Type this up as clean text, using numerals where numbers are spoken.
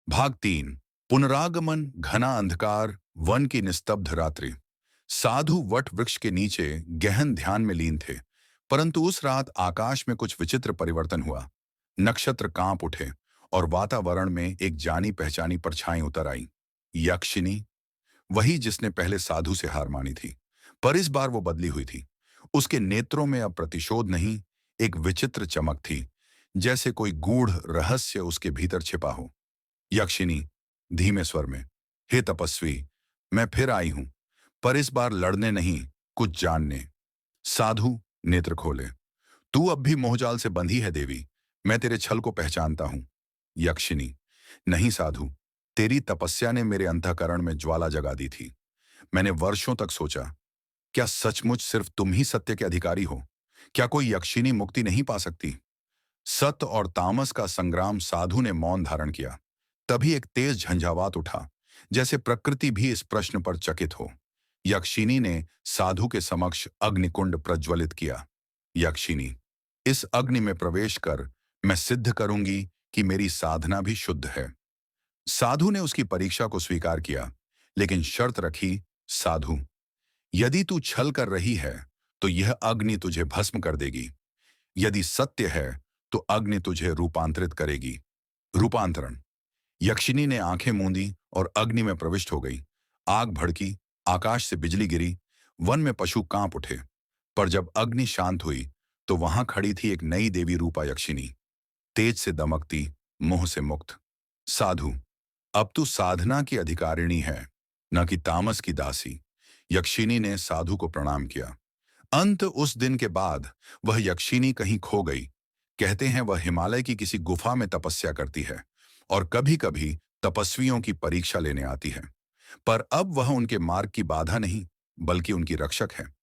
भाग 3। पुनरागमन। घना अंधकार, वन की निस्तब्ध रात्रि। साधु वट वृक्ष के नीचे गहन ध्यान में लीन थे। परंतु उस रात आकाश में कुछ विचित्र परिवर्तन हुआ। नक्षत्र कांप उठे और वातावरण में एक जानी पहचानी परछाई उतर आई। यक्षिनी, वही जिसने पहले साधु से हार मानी थी, पर इस बार वो बदली हुई थी। उसके नेत्रों में अब प्रतिशोध नहीं, एक विचित्र चमक थी, जैसे कोई गूढ़ रहस्य उसके भीतर छिपा हो। यक्षिनी धीमे स्वर में, हे तपस्वी, मैं फिर आई हूं, पर इस बार लड़ने नहीं, कुछ जानने। साधु नेत्र खोले। तू अब भी मोहजाल से बंधी है देवी, मैं तेरे छल को पहचानता हूं। यक्षिनी, नहीं साधु, तेरी तपस्या ने मेरे अंतःकरण में ज्वाला जगा दी थी। मैंने वर्षों तक सोचा, क्या सचमुच सिर्फ तुम ही सत्य के अधिकारी हो? क्या कोई यक्षिनी मुक्ति नहीं पा सकती? सत्य और तामस का संग्राम। साधु ने मौन धारण किया। तभी एक तेज झंझावात उठा, जैसे प्रकृति भी इस प्रश्न पर चकित हो। यक्षिनी ने साधु के समक्ष अग्निकुंड प्रज्वलित किया। यक्षिनी, इस अग्नि में प्रवेश कर मैं सिद्ध करूंगी कि मेरी साधना भी शुद्ध है। साधु ने उसकी परीक्षा को स्वीकार किया, लेकिन शर्त रखी। साधु, यदि तू छल कर रही है तो यह अग्नि तुझे भस्म कर देगी। यदि सत्य है तो अग्नि तुझे रूपांतरित करेगी। रूपांतरण। यक्षिनी ने आंखें मूंदी और अग्नि में प्रविष्ट हो गई। आग भड़की, आकाश से बिजली गिरी, वन में पशु कांप उठे। पर जब अग्नि शांत हुई तो वहां खड़ी थी एक नई देवी रूपा यक्षिनी, तेज से दमकती, मोह से मुक्त। साधु, अब तू साधना की अधिकारिणी है, न कि तामस की दासी। यक्षिनी ने साधु को प्रणाम किया। अंत उस दिन के बाद वह यक्षिनी कहीं खो गई। कहते हैं वह हिमालय की किसी गुफा में तपस्या करती है और कभी-कभी तपस्वियों की परीक्षा लेने आती है। पर अब वह उनके मार्ग की बाधा नहीं, बल्कि उनकी रक्षक है।